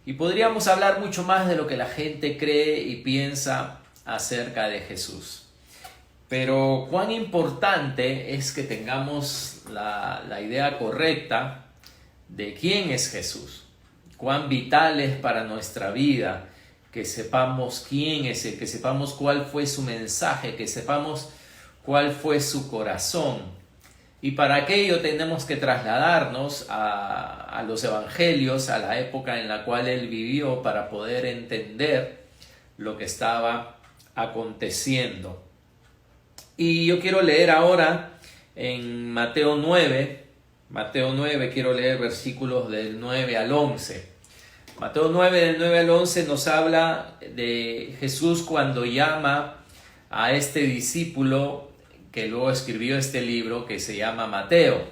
Y podríamos hablar mucho más de lo que la gente cree y piensa acerca de Jesús. Pero cuán importante es que tengamos la idea correcta de quién es Jesús. Cuán vital es para nuestra vida que sepamos quién es Él, que sepamos cuál fue su mensaje, que sepamos cuál fue su corazón. Y para aquello tenemos que trasladarnos a los evangelios, a la época en la cual Él vivió, para poder entender lo que estaba aconteciendo. Y yo quiero leer ahora en Mateo 9, quiero leer versículos del 9 al 11. Mateo 9, del 9 al 11 nos habla de Jesús cuando llama a este discípulo que luego escribió este libro que se llama Mateo,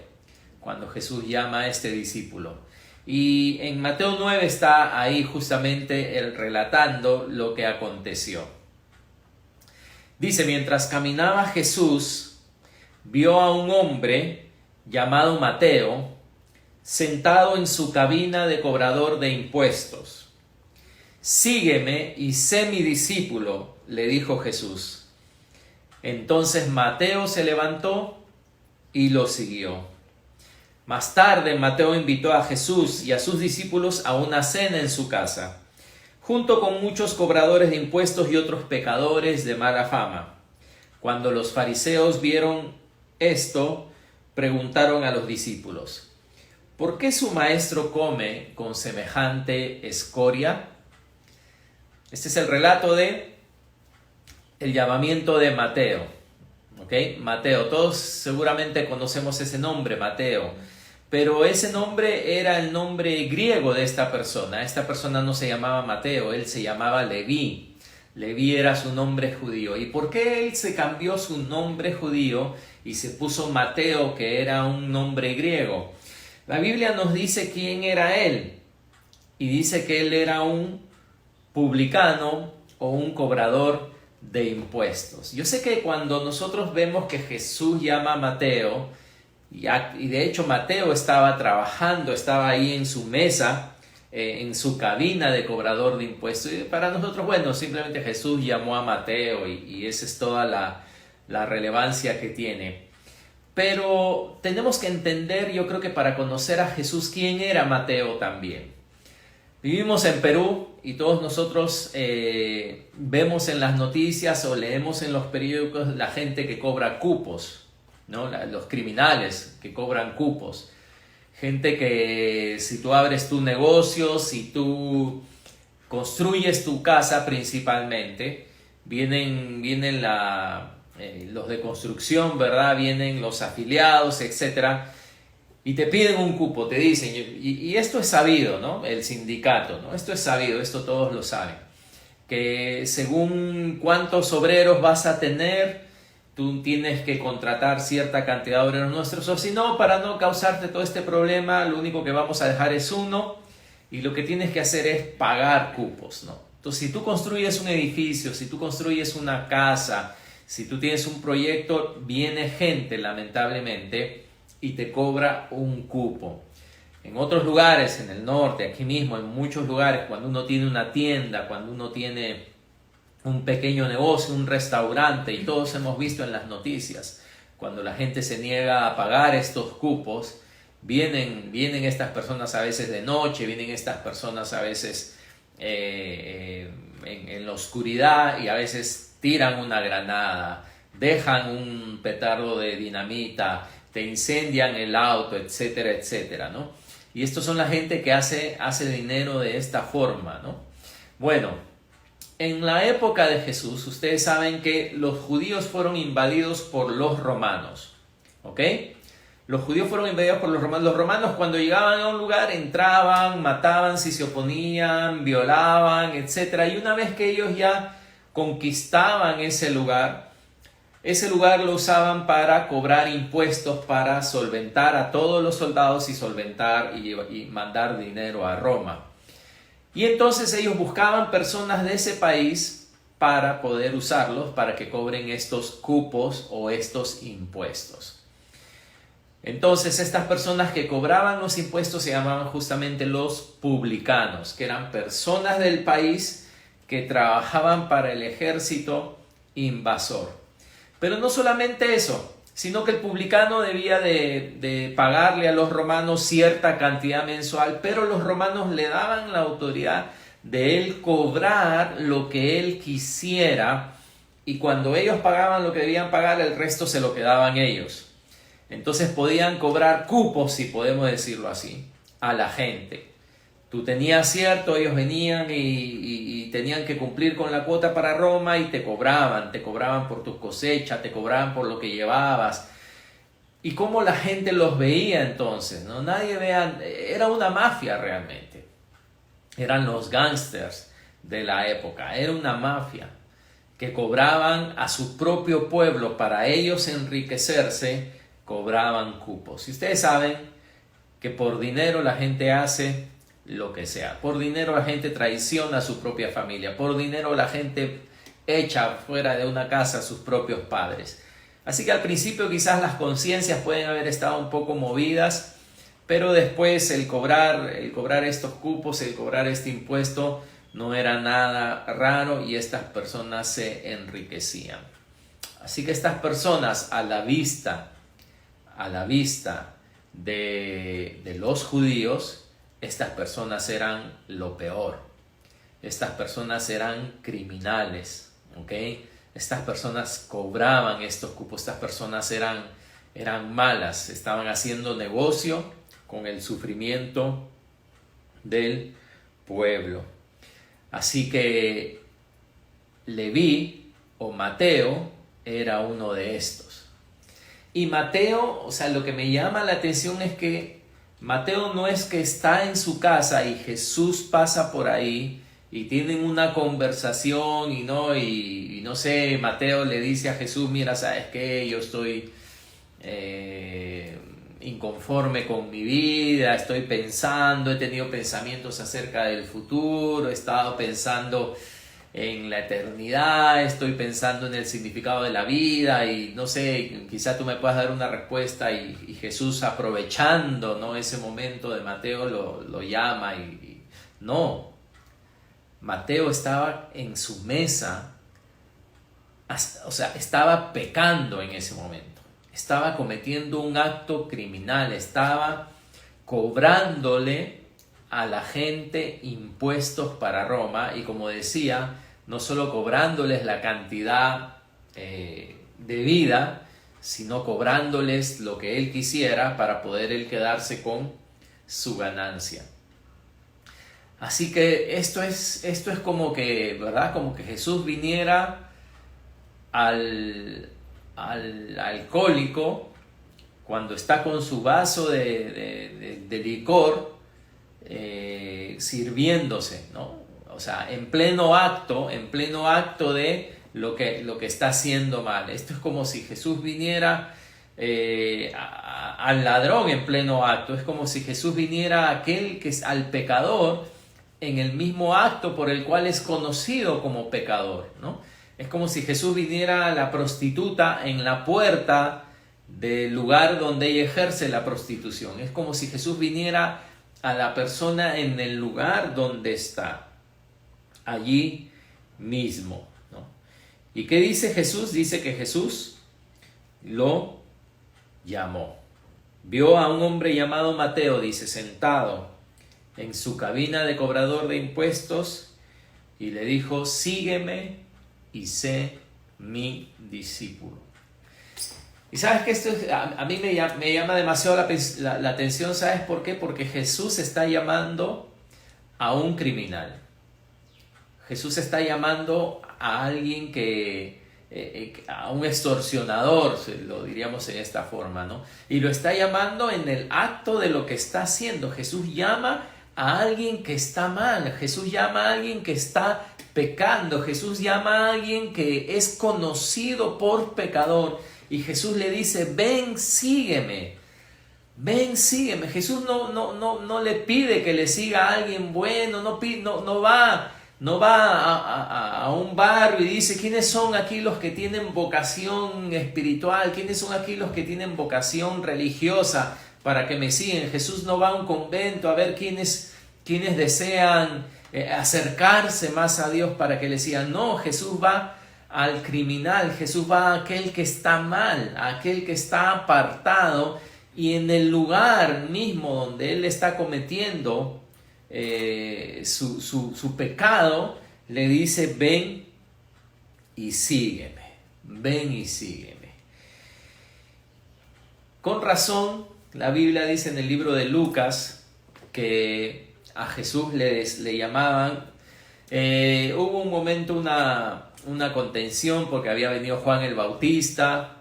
cuando Jesús llama a este discípulo. Y en Mateo 9 está ahí justamente él relatando lo que aconteció. Dice, mientras caminaba Jesús, vio a un hombre llamado Mateo, sentado en su cabina de cobrador de impuestos. Sígueme y sé mi discípulo, le dijo Jesús. Entonces Mateo se levantó y lo siguió. Más tarde Mateo invitó a Jesús y a sus discípulos a una cena en su casa, junto con muchos cobradores de impuestos y otros pecadores de mala fama. Cuando los fariseos vieron esto, preguntaron a los discípulos, ¿por qué su maestro come con semejante escoria? Este es el relato de el llamamiento de Mateo. ¿Ok? Mateo, todos seguramente conocemos ese nombre, Mateo. Pero ese nombre era el nombre griego de esta persona. Esta persona no se llamaba Mateo, él se llamaba Leví. Leví era su nombre judío. ¿Y por qué él se cambió su nombre judío y se puso Mateo, que era un nombre griego? La Biblia nos dice quién era él, y dice que él era un publicano o un cobrador de impuestos. Yo sé que cuando nosotros vemos que Jesús llama a Mateo, y de hecho Mateo estaba trabajando, estaba ahí en su mesa, en su cabina de cobrador de impuestos, y para nosotros, bueno, simplemente Jesús llamó a Mateo y esa es toda la relevancia que tiene. Pero tenemos que entender, yo creo que para conocer a Jesús, quién era Mateo también. Vivimos en Perú y todos nosotros vemos en las noticias o leemos en los periódicos la gente que cobra cupos, ¿no? Los criminales que cobran cupos. Gente que si tú abres tu negocio, si tú construyes tu casa principalmente, vienen los de construcción, ¿verdad? Vienen los afiliados, etcétera, y te piden un cupo, te dicen, y esto es sabido, ¿no? El sindicato, ¿no? Esto es sabido, esto todos lo saben, que según cuántos obreros vas a tener, tú tienes que contratar cierta cantidad de obreros nuestros, o si no, para no causarte todo este problema, lo único que vamos a dejar es uno, y lo que tienes que hacer es pagar cupos, ¿no? Entonces, si tú construyes un edificio, si tú construyes una casa, si tú tienes un proyecto, viene gente, lamentablemente, y te cobra un cupo. En otros lugares, en el norte, aquí mismo, en muchos lugares, cuando uno tiene una tienda, cuando uno tiene un pequeño negocio, un restaurante, y todos hemos visto en las noticias, cuando la gente se niega a pagar estos cupos, vienen estas personas a veces de noche, vienen estas personas a veces en la oscuridad y a veces tiran una granada, dejan un petardo de dinamita, te incendian el auto, etcétera, etcétera, ¿no? Y estos son la gente que hace dinero de esta forma, ¿no? Bueno, en la época de Jesús, ustedes saben que los judíos fueron invadidos por los romanos, ¿ok? Los judíos fueron invadidos por los romanos. Los romanos, cuando llegaban a un lugar, entraban, mataban si se oponían, violaban, etcétera. Y una vez que ellos ya conquistaban ese lugar lo usaban para cobrar impuestos, para solventar a todos los soldados y solventar y mandar dinero a Roma. Y entonces ellos buscaban personas de ese país para poder usarlos para que cobren estos cupos o estos impuestos. Entonces estas personas que cobraban los impuestos se llamaban justamente los publicanos, que eran personas del país que trabajaban para el ejército invasor. Pero no solamente eso, sino que el publicano debía de pagarle a los romanos cierta cantidad mensual, pero los romanos le daban la autoridad de él cobrar lo que él quisiera, y cuando ellos pagaban lo que debían pagar, el resto se lo quedaban ellos. Entonces podían cobrar cupos, si podemos decirlo así, a la gente. Tú tenías cierto, ellos venían y tenían que cumplir con la cuota para Roma y te cobraban por tus cosechas, te cobraban por lo que llevabas. ¿Y cómo la gente los veía entonces? ¿No? Nadie veía, era una mafia realmente. Eran los gángsters de la época, era una mafia que cobraban a su propio pueblo para ellos enriquecerse, cobraban cupos. Y ustedes saben que por dinero la gente hace lo que sea. Por dinero la gente traiciona a su propia familia. Por dinero la gente echa fuera de una casa a sus propios padres. Así que al principio quizás las conciencias pueden haber estado un poco movidas, pero después el cobrar estos cupos, el cobrar este impuesto no era nada raro y estas personas se enriquecían. Así que estas personas a la vista de los judíos, estas personas eran lo peor. Estas personas eran criminales, ¿ok? Estas personas cobraban estos cupos, estas personas eran malas, estaban haciendo negocio con el sufrimiento del pueblo. Así que Leví o Mateo era uno de estos. Y Mateo, o sea, lo que me llama la atención es que Mateo no es que está en su casa y Jesús pasa por ahí y tienen una conversación y no sé, Mateo le dice a Jesús, mira, ¿sabes qué? Yo estoy inconforme con mi vida, estoy pensando, he tenido pensamientos acerca del futuro, he estado pensando en la eternidad, estoy pensando en el significado de la vida y no sé, quizá tú me puedas dar una respuesta y Jesús aprovechando, ¿no?, ese momento de Mateo lo llama y no, Mateo estaba en su mesa, o sea, estaba pecando en ese momento, estaba cometiendo un acto criminal, estaba cobrándole a la gente impuestos para Roma y, como decía, no solo cobrándoles la cantidad debida, sino cobrándoles lo que él quisiera para poder él quedarse con su ganancia. Así que esto es como que, ¿verdad? Como que Jesús viniera al alcohólico cuando está con su vaso de licor sirviéndose, ¿no? O sea, en pleno acto de lo que está haciendo mal. Esto es como si Jesús viniera al ladrón en pleno acto. Es como si Jesús viniera al pecador en el mismo acto por el cual es conocido como pecador, ¿no? Es como si Jesús viniera a la prostituta en la puerta del lugar donde ella ejerce la prostitución. Es como si Jesús viniera a la persona en el lugar donde está, allí mismo, ¿no? ¿Y qué dice Jesús? Dice que Jesús lo llamó. Vio a un hombre llamado Mateo, dice, sentado en su cabina de cobrador de impuestos y le dijo, sígueme y sé mi discípulo. Y sabes que esto a mí me llama demasiado la atención. ¿Sabes por qué? Porque Jesús está llamando a un criminal. Jesús está llamando a alguien a un extorsionador, lo diríamos en esta forma, ¿no? Y lo está llamando en el acto de lo que está haciendo. Jesús llama a alguien que está mal. Jesús llama a alguien que está pecando. Jesús llama a alguien que es conocido por pecador. Y Jesús le dice, ven, sígueme. Ven, sígueme. Jesús no le pide que le siga a alguien bueno, no va No va a un barrio y dice, ¿quiénes son aquí los que tienen vocación espiritual? ¿Quiénes son aquí los que tienen vocación religiosa para que me sigan? Jesús no va a un convento a ver quiénes desean acercarse más a Dios para que le sigan. No, Jesús va al criminal, Jesús va a aquel que está mal, a aquel que está apartado, y en el lugar mismo donde él está cometiendo su pecado, le dice, ven y sígueme, ven y sígueme. Con razón, la Biblia dice en el libro de Lucas que a Jesús le llamaban, hubo un momento una contención porque había venido Juan el Bautista,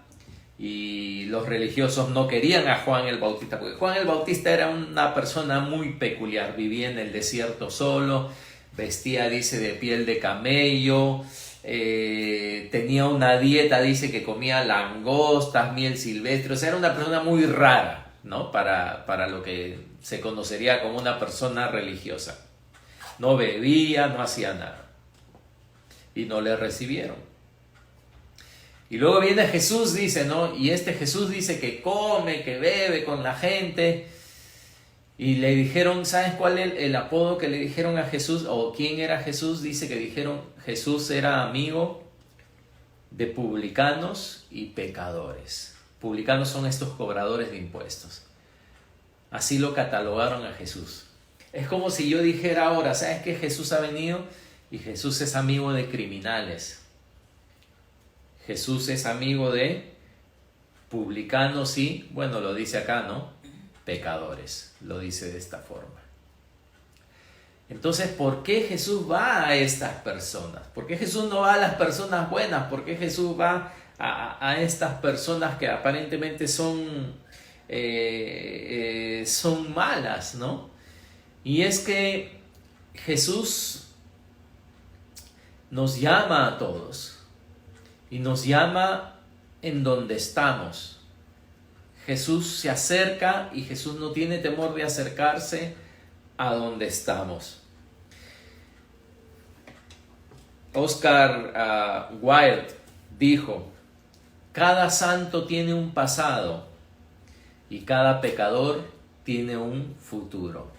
y los religiosos no querían a Juan el Bautista, porque Juan el Bautista era una persona muy peculiar, vivía en el desierto solo, vestía, dice, de piel de camello, tenía una dieta, dice, que comía langostas, miel silvestre, o sea, era una persona muy rara, ¿no? Para lo que se conocería como una persona religiosa. No bebía, no hacía nada, y no le recibieron. Y luego viene Jesús, dice, ¿no? Y este Jesús dice que come, que bebe con la gente. Y le dijeron, ¿sabes cuál es el apodo que le dijeron a Jesús? ¿O quién era Jesús? Dice que dijeron, Jesús era amigo de publicanos y pecadores. Publicanos son estos cobradores de impuestos. Así lo catalogaron a Jesús. Es como si yo dijera ahora, ¿sabes qué? Jesús ha venido y Jesús es amigo de criminales. Jesús es amigo de publicanos y, bueno, lo dice acá, ¿no? Pecadores, lo dice de esta forma. Entonces, ¿por qué Jesús va a estas personas? ¿Por qué Jesús no va a las personas buenas? ¿Por qué Jesús va a estas personas que aparentemente son malas, ¿no? Y es que Jesús nos llama a todos. Y nos llama en donde estamos. Jesús se acerca y Jesús no tiene temor de acercarse a donde estamos. Oscar Wilde dijo, cada santo tiene un pasado y cada pecador tiene un futuro.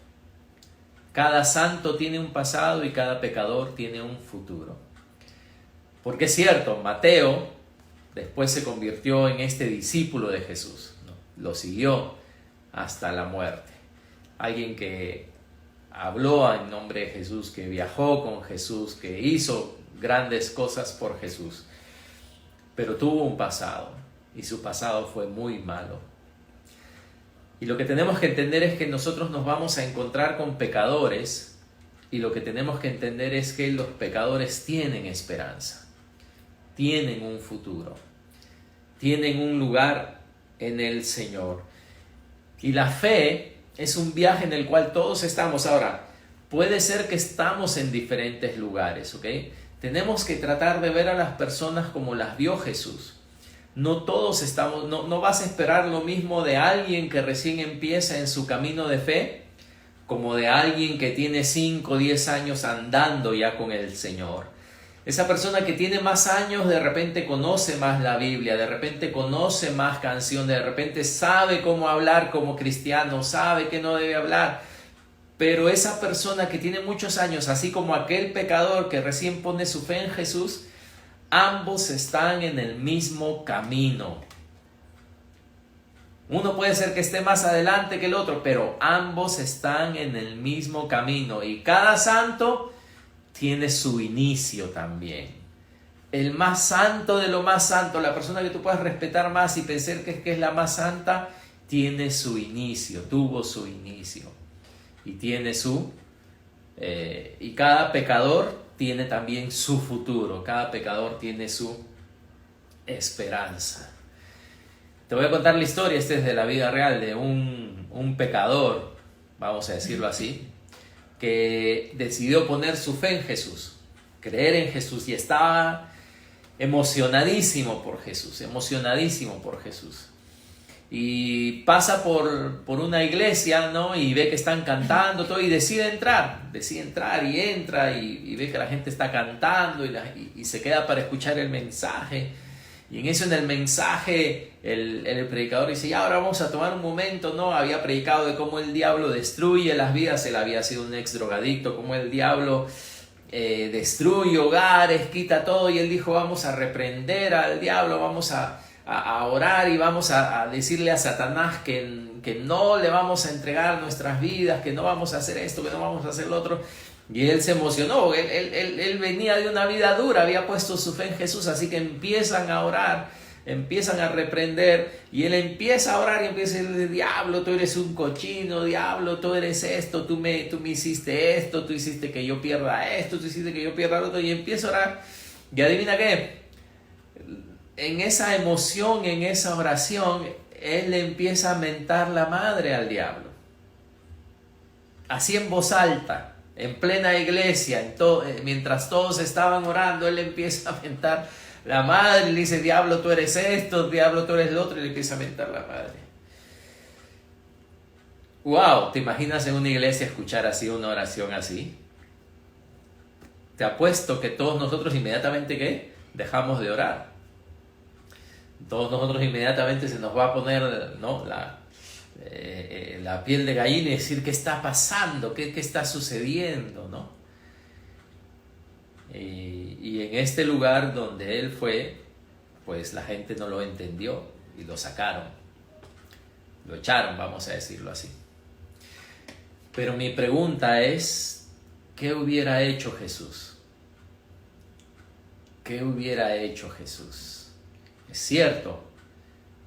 Cada santo tiene un pasado y cada pecador tiene un futuro. Porque es cierto, Mateo después se convirtió en este discípulo de Jesús, ¿no? Lo siguió hasta la muerte. Alguien que habló en nombre de Jesús, que viajó con Jesús, que hizo grandes cosas por Jesús. Pero tuvo un pasado y su pasado fue muy malo. Y lo que tenemos que entender es que nosotros nos vamos a encontrar con pecadores, y lo que tenemos que entender es que los pecadores tienen esperanza. Tienen un futuro, tienen un lugar en el Señor. Y la fe es un viaje en el cual todos estamos. Ahora, puede ser que estamos en diferentes lugares, ¿ok? Tenemos que tratar de ver a las personas como las vio Jesús. No todos estamos, no vas a esperar lo mismo de alguien que recién empieza en su camino de fe, como de alguien que tiene 5 o 10 años andando ya con el Señor. Esa persona que tiene más años de repente conoce más la Biblia, de repente conoce más canciones, de repente sabe cómo hablar como cristiano, sabe que no debe hablar. Pero esa persona que tiene muchos años, así como aquel pecador que recién pone su fe en Jesús, ambos están en el mismo camino. Uno puede ser que esté más adelante que el otro, pero ambos están en el mismo camino. Y cada santo tiene su inicio también. El más santo de lo más santo, la persona que tú puedas respetar más y pensar que es la más santa, tiene su inicio, tuvo su inicio. Y tiene y cada pecador tiene también su futuro, cada pecador tiene su esperanza. Te voy a contar la historia, esta es de la vida real, de un pecador, vamos a decirlo así, que decidió poner su fe en Jesús, creer en Jesús, y estaba emocionadísimo por Jesús. y pasa por una iglesia, ¿no? Y ve que están cantando todo y decide entrar y entra y ve que la gente está cantando y se queda para escuchar el mensaje. Y en eso, en el mensaje, el predicador dice, ya, ahora vamos a tomar un momento, ¿no? Había predicado de cómo el diablo destruye las vidas, él había sido un ex drogadicto, cómo el diablo destruye hogares, quita todo, y él dijo, vamos a reprender al diablo, vamos a orar y vamos a decirle a Satanás que no le vamos a entregar nuestras vidas, que no vamos a hacer esto, que no vamos a hacer lo otro. Y él se emocionó, él venía de una vida dura, había puesto su fe en Jesús, así que empiezan a orar, empiezan a reprender, y él empieza a orar y empieza a decir, diablo, tú eres un cochino, diablo, tú eres esto, tú me hiciste esto, tú hiciste que yo pierda esto, tú hiciste que yo pierda lo otro, y empieza a orar, y adivina qué, en esa emoción, en esa oración, él le empieza a mentar la madre al diablo, así en voz alta, en plena iglesia, mientras todos estaban orando, él empieza a mentar la madre, y le dice, diablo, tú eres esto, diablo, tú eres lo otro, y le empieza a mentar la madre. Wow, ¿te imaginas en una iglesia escuchar así una oración así? Te apuesto que todos nosotros inmediatamente, ¿qué? Dejamos de orar. Todos nosotros inmediatamente se nos va a poner, ¿no?, la piel de gallina y decir, ¿qué está pasando? ¿Qué está sucediendo? ¿No? Y en este lugar donde él fue, pues la gente no lo entendió y lo sacaron, lo echaron, vamos a decirlo así. Pero mi pregunta es, ¿qué hubiera hecho Jesús? ¿Qué hubiera hecho Jesús? Es cierto,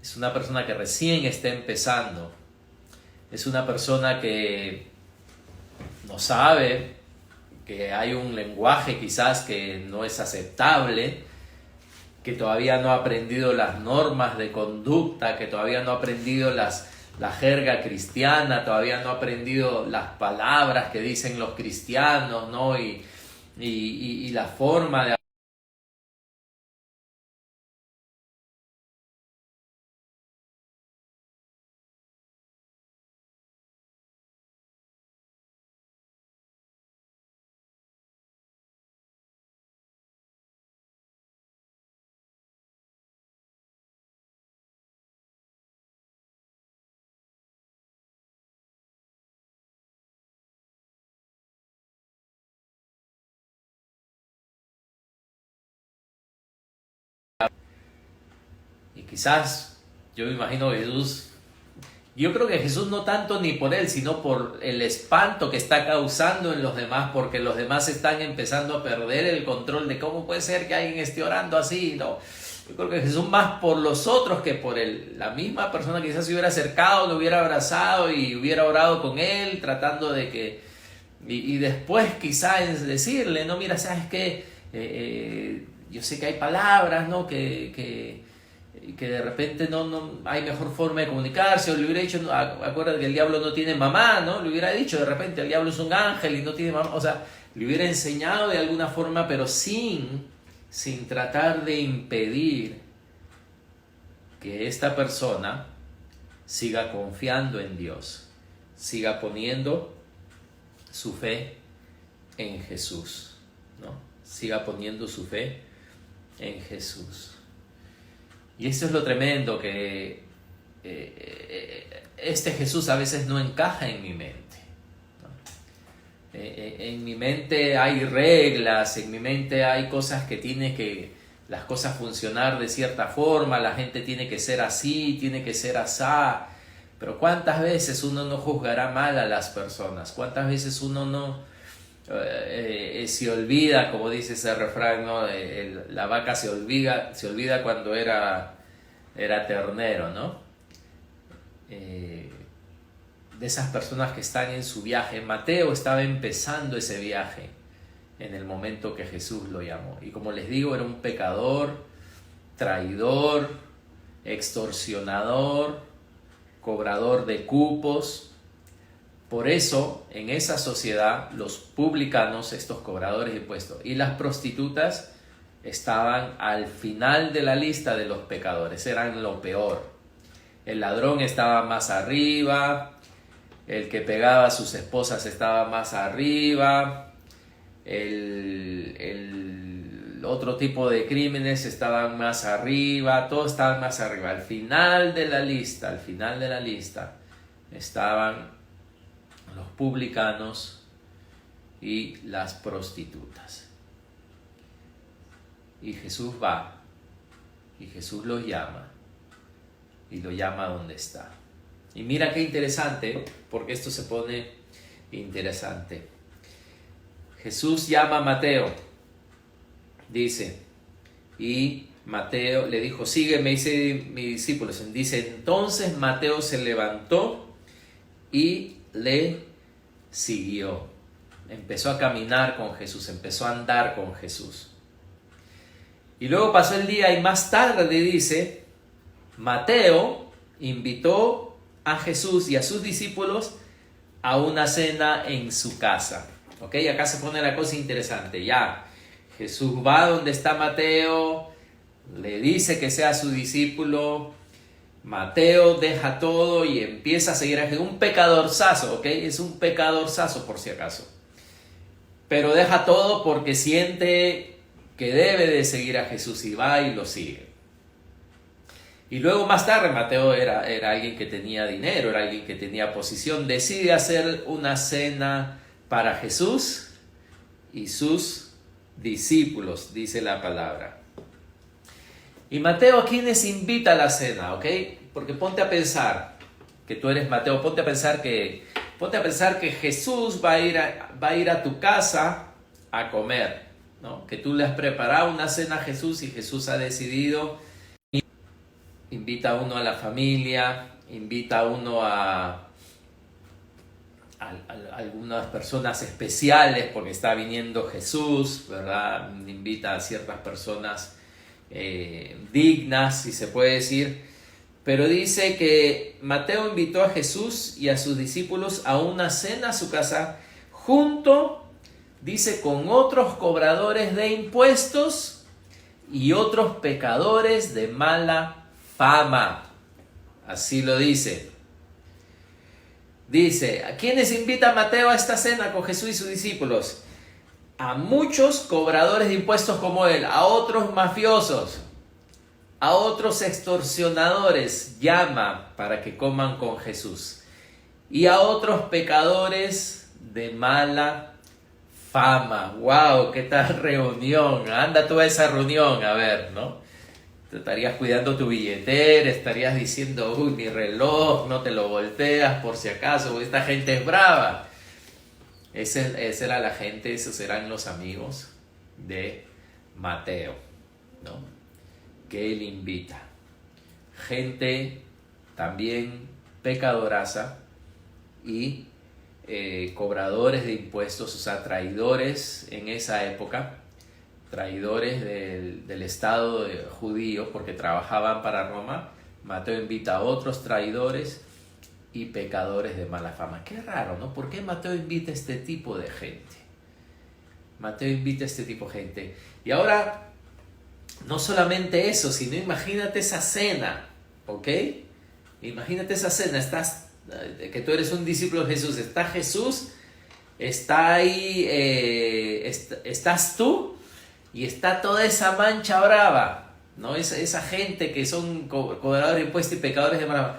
es una persona que recién está empezando, es una persona que no sabe, que hay un lenguaje quizás que no es aceptable, que todavía no ha aprendido las normas de conducta, que todavía no ha aprendido la jerga cristiana, todavía no ha aprendido las palabras que dicen los cristianos, ¿no? Y la forma de y quizás yo me imagino Jesús, yo creo que Jesús no tanto ni por él, sino por el espanto que está causando en los demás, porque los demás están empezando a perder el control de cómo puede ser que alguien esté orando así, ¿no? Yo creo que Jesús más por los otros que por él. La misma persona quizás se hubiera acercado, lo hubiera abrazado y hubiera orado con él, tratando de que... Y después quizás decirle, no, mira, ¿sabes qué? Yo sé que hay palabras, ¿no? Que de repente no hay mejor forma de comunicarse, o le hubiera dicho, no, acuérdate que el diablo no tiene mamá, ¿no? Le hubiera dicho, de repente el diablo es un ángel y no tiene mamá, o sea, le hubiera enseñado de alguna forma, pero sin tratar de impedir que esta persona siga confiando en Dios, siga poniendo su fe en Jesús, ¿no? Siga poniendo su fe en Jesús. Y esto es lo tremendo, que este Jesús a veces no encaja en mi mente, ¿no? En mi mente hay reglas, en mi mente hay cosas que tiene que las cosas funcionar de cierta forma, la gente tiene que ser así, tiene que ser asá. Pero ¿cuántas veces uno no juzgará mal a las personas? ¿Cuántas veces uno no se olvida, como dice ese refrán, ¿no? La vaca se olvida cuando era ternero, ¿no? De esas personas que están en su viaje. Mateo estaba empezando ese viaje en el momento que Jesús lo llamó. Y como les digo, era un pecador, traidor, extorsionador, cobrador de cupos. Por eso, en esa sociedad, los publicanos, estos cobradores de impuestos, y las prostitutas estaban al final de la lista de los pecadores, eran lo peor. El ladrón estaba más arriba, el que pegaba a sus esposas estaba más arriba, el otro tipo de crímenes estaban más arriba, todos estaban más arriba. Al final de la lista, estaban los publicanos y las prostitutas. Y Jesús va, y Jesús los llama, y lo llama donde está. Y mira qué interesante, porque esto se pone interesante. Jesús llama a Mateo, dice, y Mateo le dijo, sígueme, dice mi discípulo. Dice, entonces Mateo se levantó y le siguió. Empezó a caminar con Jesús, empezó a andar con Jesús. Y luego pasó el día y más tarde dice, Mateo invitó a Jesús y a sus discípulos a una cena en su casa. ¿Ok? Acá se pone la cosa interesante. Ya, Jesús va donde está Mateo, le dice que sea su discípulo. Mateo deja todo y empieza a seguir a Jesús. Un pecadorzazo, ¿ok? Es un pecadorzazo por si acaso. Pero deja todo porque siente que debe de seguir a Jesús y va y lo sigue. Y luego más tarde Mateo era alguien que tenía dinero, era alguien que tenía posición. Decide hacer una cena para Jesús y sus discípulos, dice la palabra. Y Mateo, ¿a quiénes invita a la cena? ¿Ok? Porque ponte a pensar que tú eres Mateo, ponte a pensar que Jesús va a ir a tu casa a comer, ¿no? Que tú le has preparado una cena a Jesús y Jesús ha decidido, invita a uno a la familia, invita a uno a algunas personas especiales porque está viniendo Jesús, ¿verdad? Invita a ciertas personas dignas, si se puede decir. Pero dice que Mateo invitó a Jesús y a sus discípulos a una cena a su casa junto, dice, con otros cobradores de impuestos y otros pecadores de mala fama. Así lo dice. Dice, ¿a quiénes invita Mateo a esta cena con Jesús y sus discípulos? A muchos cobradores de impuestos como él, a otros mafiosos, a otros extorsionadores, llama para que coman con Jesús. Y a otros pecadores de mala fama. ¡Wow! ¿Qué tal reunión? Anda tú a esa reunión, a ver, ¿no? Te estarías cuidando tu billetera, estarías diciendo, uy, mi reloj, no te lo volteas por si acaso, porque esta gente es brava. Esa era la gente, esos eran los amigos de Mateo, ¿no? Que él invita. Gente también pecadoraza y cobradores de impuestos, o sea, traidores en esa época, traidores del Estado judío porque trabajaban para Roma. Mateo invita a otros traidores y pecadores de mala fama. Qué raro, ¿no? ¿Por qué Mateo invita a este tipo de gente? Mateo invita a este tipo de gente. Y ahora, no solamente eso, sino imagínate esa cena, ¿ok? Imagínate esa cena, que tú eres un discípulo de Jesús, está Jesús, está ahí, estás tú y está toda esa mancha brava, ¿no? Esa gente que son cobradores de impuestos y pecadores de mala fama.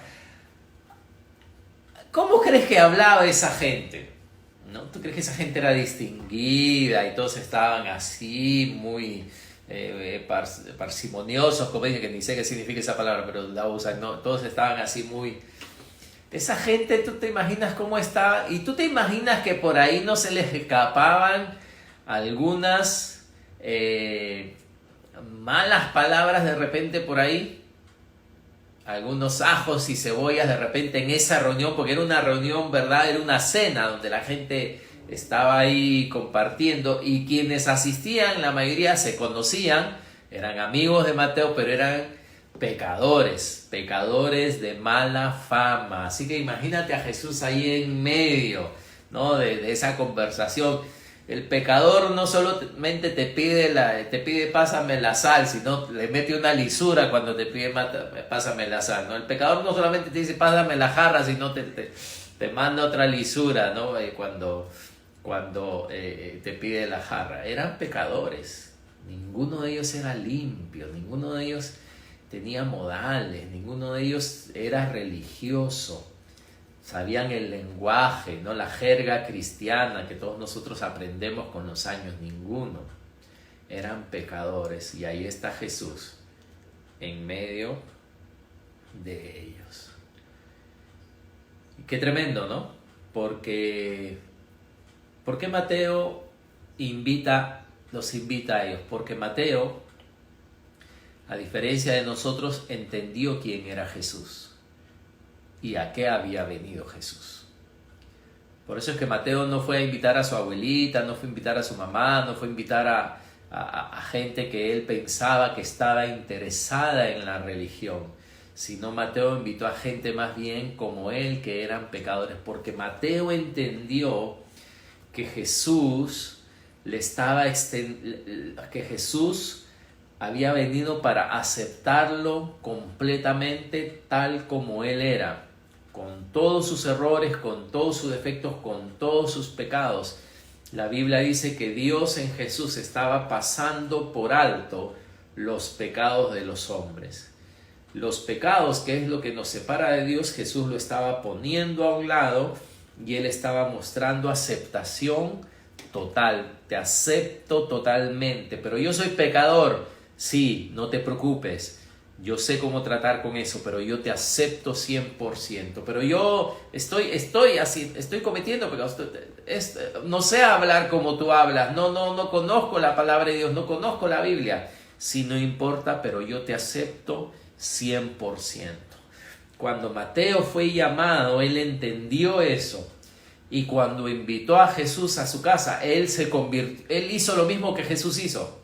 ¿Cómo crees que hablaba esa gente? ¿No? ¿Tú crees que esa gente era distinguida y todos estaban así, muy parsimoniosos, como dije, que ni sé qué significa esa palabra, pero la usan, ¿no? Todos estaban así muy... Esa gente, tú te imaginas cómo estaba, y tú te imaginas que por ahí no se les escapaban algunas malas palabras de repente por ahí, algunos ajos y cebollas de repente en esa reunión, porque era una reunión, ¿verdad? Era una cena donde la gente estaba ahí compartiendo y quienes asistían, la mayoría se conocían, eran amigos de Mateo, pero eran pecadores de mala fama. Así que imagínate a Jesús ahí en medio, ¿no? de esa conversación. El pecador no solamente te pide pásame la sal, sino le mete una lisura cuando te pide pásame la sal, ¿no? El pecador no solamente te dice pásame la jarra, sino te manda otra lisura, ¿no? Cuando te pide la jarra. Eran pecadores, ninguno de ellos era limpio, ninguno de ellos tenía modales, ninguno de ellos era religioso. Sabían el lenguaje, ¿no? La jerga cristiana que todos nosotros aprendemos con los años, ninguno. Eran pecadores y ahí está Jesús en medio de ellos. Y qué tremendo, ¿no? Porque Mateo los invita a ellos. Porque Mateo, a diferencia de nosotros, entendió quién era Jesús y a qué había venido Jesús. Por eso es que Mateo no fue a invitar a su abuelita, no fue a invitar a su mamá, no fue a invitar a gente que él pensaba que estaba interesada en la religión, sino Mateo invitó a gente más bien como él, que eran pecadores, porque Mateo entendió que Jesús que Jesús había venido para aceptarlo completamente tal como él era, con todos sus errores, con todos sus defectos, con todos sus pecados. La Biblia dice que Dios en Jesús estaba pasando por alto los pecados de los hombres. Los pecados, que es lo que nos separa de Dios, Jesús lo estaba poniendo a un lado y él estaba mostrando aceptación total. Te acepto totalmente, pero yo soy pecador. Sí, no te preocupes. Yo sé cómo tratar con eso, pero yo te acepto 100%. Pero yo estoy cometiendo pecados. No sé hablar como tú hablas. No conozco la palabra de Dios. No conozco la Biblia. Sí, no importa, pero yo te acepto 100%. Cuando Mateo fue llamado, él entendió eso. Y cuando invitó a Jesús a su casa, él hizo lo mismo que Jesús hizo.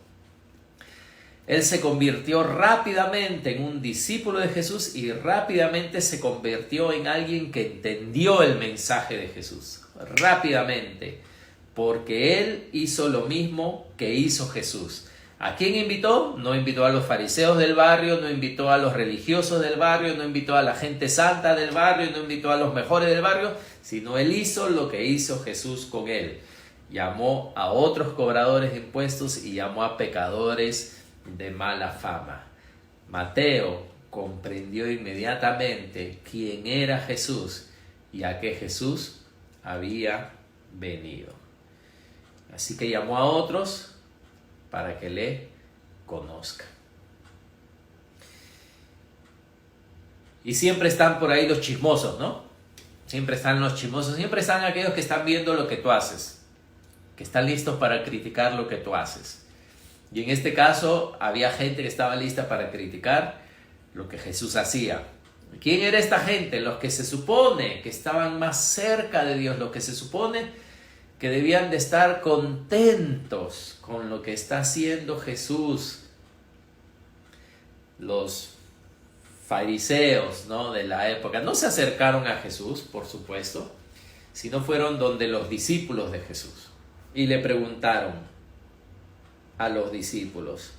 Él se convirtió rápidamente en un discípulo de Jesús y rápidamente se convirtió en alguien que entendió el mensaje de Jesús. Rápidamente, porque él hizo lo mismo que hizo Jesús. ¿A quién invitó? No invitó a los fariseos del barrio, no invitó a los religiosos del barrio, no invitó a la gente santa del barrio, no invitó a los mejores del barrio, sino él hizo lo que hizo Jesús con él. Llamó a otros cobradores de impuestos y llamó a pecadores de mala fama. Mateo comprendió inmediatamente quién era Jesús y a qué Jesús había venido. Así que llamó a otros para que le conozcan. Y siempre están por ahí los chismosos, ¿no? Siempre están los chismosos, siempre están aquellos que están viendo lo que tú haces, que están listos para criticar lo que tú haces. Y en este caso había gente que estaba lista para criticar lo que Jesús hacía. ¿Quién era esta gente? Los que se supone que estaban más cerca de Dios, los que se supone que debían de estar contentos con lo que está haciendo Jesús. Los fariseos, ¿no?, de la época no se acercaron a Jesús, por supuesto, sino fueron donde los discípulos de Jesús y le preguntaron a los discípulos: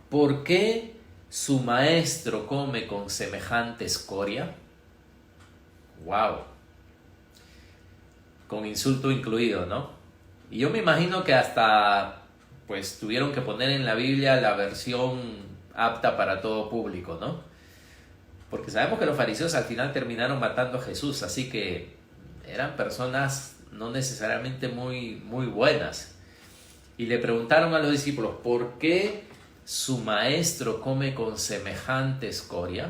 ¿por qué su maestro come con semejante escoria? ¡Wow! Con insulto incluido, ¿no? Y yo me imagino que hasta pues tuvieron que poner en la Biblia la versión apta para todo público, ¿no? Porque sabemos que los fariseos al final terminaron matando a Jesús, así que eran personas no necesariamente muy buenas. Y le preguntaron a los discípulos: ¿por qué su maestro come con semejante escoria?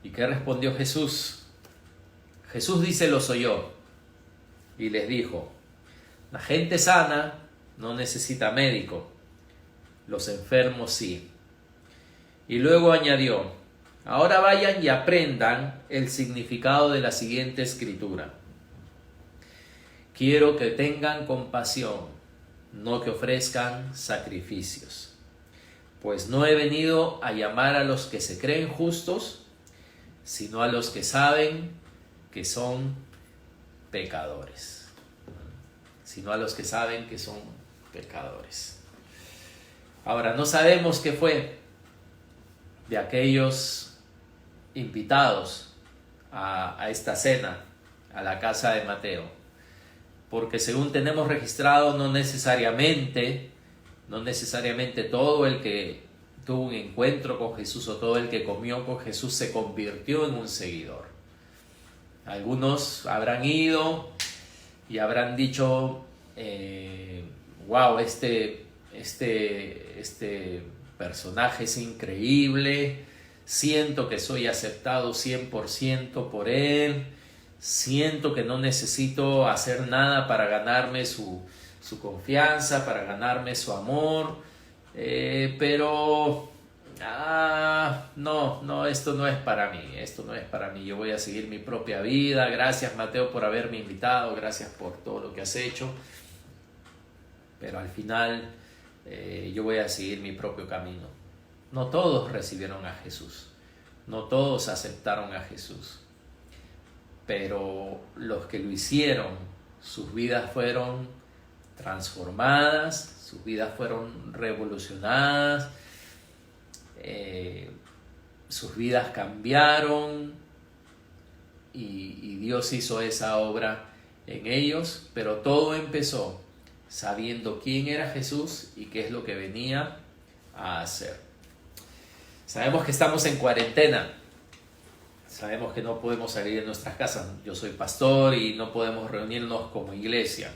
¿Y qué respondió Jesús? Jesús dice: lo soy yo. Y les dijo: la gente sana no necesita médico, los enfermos sí. Y luego añadió: ahora vayan y aprendan el significado de la siguiente escritura. Quiero que tengan compasión, no que ofrezcan sacrificios. Pues no he venido a llamar a los que se creen justos, sino a los que saben que son pecadores. Sino a los que saben que son pecadores. Ahora, no sabemos qué fue de aquellos invitados a esta cena, a la casa de Mateo, porque según tenemos registrado, no necesariamente todo el que tuvo un encuentro con Jesús o todo el que comió con Jesús se convirtió en un seguidor. Algunos habrán ido y habrán dicho, wow, este personaje es increíble, siento que soy aceptado 100% por él, siento que no necesito hacer nada para ganarme su confianza, para ganarme su amor, pero no, esto no es para mí, yo voy a seguir mi propia vida. Gracias, Mateo, por haberme invitado, gracias por todo lo que has hecho, pero al final yo voy a seguir mi propio camino. No todos recibieron a Jesús, no todos aceptaron a Jesús, pero los que lo hicieron, sus vidas fueron transformadas, sus vidas fueron revolucionadas, sus vidas cambiaron y Dios hizo esa obra en ellos, pero todo empezó sabiendo quién era Jesús y qué es lo que venía a hacer. Sabemos que estamos en cuarentena, sabemos que no podemos salir de nuestras casas. Yo soy pastor y no podemos reunirnos como iglesia.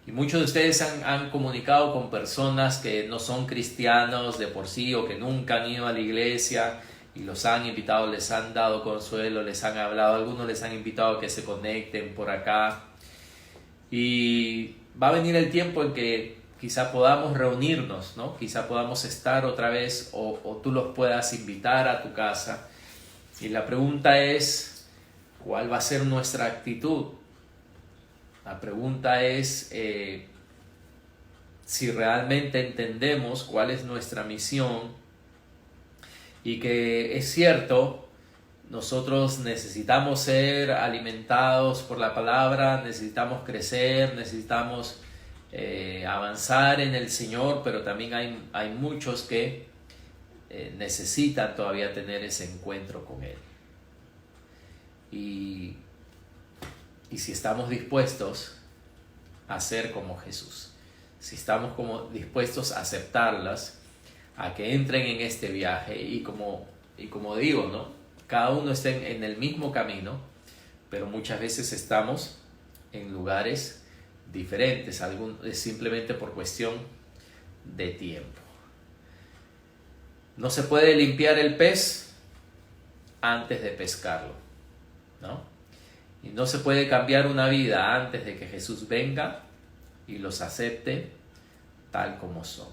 Y muchos de ustedes han comunicado con personas que no son cristianos de por sí o que nunca han ido a la iglesia y los han invitado, les han dado consuelo, les han hablado, algunos les han invitado a que se conecten por acá. Y va a venir el tiempo en que quizá podamos reunirnos, ¿no? Quizá podamos estar otra vez o tú los puedas invitar a tu casa. Y la pregunta es, ¿cuál va a ser nuestra actitud? La pregunta es si realmente entendemos cuál es nuestra misión y que es cierto, nosotros necesitamos ser alimentados por la palabra, necesitamos crecer, necesitamos avanzar en el Señor, pero también hay muchos que necesitan todavía tener ese encuentro con Él. Y si estamos dispuestos a ser como Jesús, si estamos dispuestos a aceptarlas, a que entren en este viaje y como digo, ¿no? Cada uno está en el mismo camino, pero muchas veces estamos en lugares diferentes, simplemente por cuestión de tiempo. No se puede limpiar el pez antes de pescarlo, ¿no? Y no se puede cambiar una vida antes de que Jesús venga y los acepte tal como son.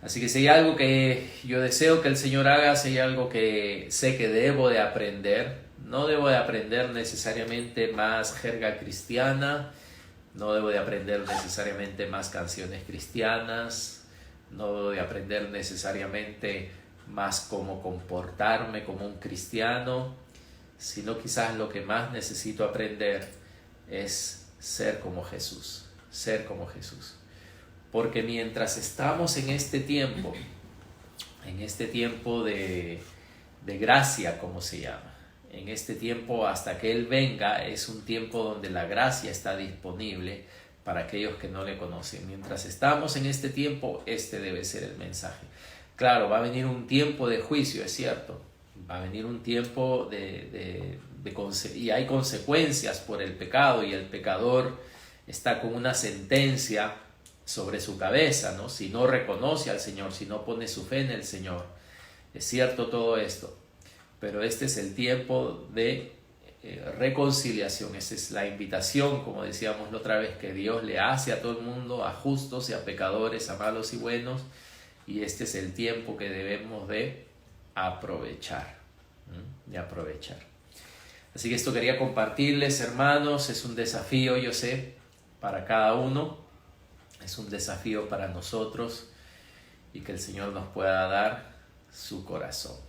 Así que si hay algo que yo deseo que el Señor haga, si hay algo que sé que debo de aprender, no debo de aprender necesariamente más jerga cristiana, no debo de aprender necesariamente más canciones cristianas, no debo de aprender necesariamente más cómo comportarme como un cristiano, sino quizás lo que más necesito aprender es ser como Jesús, porque mientras estamos en este tiempo de gracia, como se llama, en este tiempo hasta que Él venga, es un tiempo donde la gracia está disponible para aquellos que no le conocen. Mientras estamos en este tiempo, este debe ser el mensaje. Claro, va a venir un tiempo de juicio, es cierto, va a venir un tiempo y hay consecuencias por el pecado, y el pecador está con una sentencia sobre su cabeza, ¿no? Si no reconoce al Señor, si no pone su fe en el Señor. Es cierto todo esto, pero este es el tiempo de reconciliación. Esa es la invitación, como decíamos la otra vez, que Dios le hace a todo el mundo, a justos y a pecadores, a malos y buenos, y este es el tiempo que debemos de aprovechar. Así que esto quería compartirles, hermanos. Es un desafío, yo sé, para cada uno, es un desafío para nosotros, y que el Señor nos pueda dar su corazón.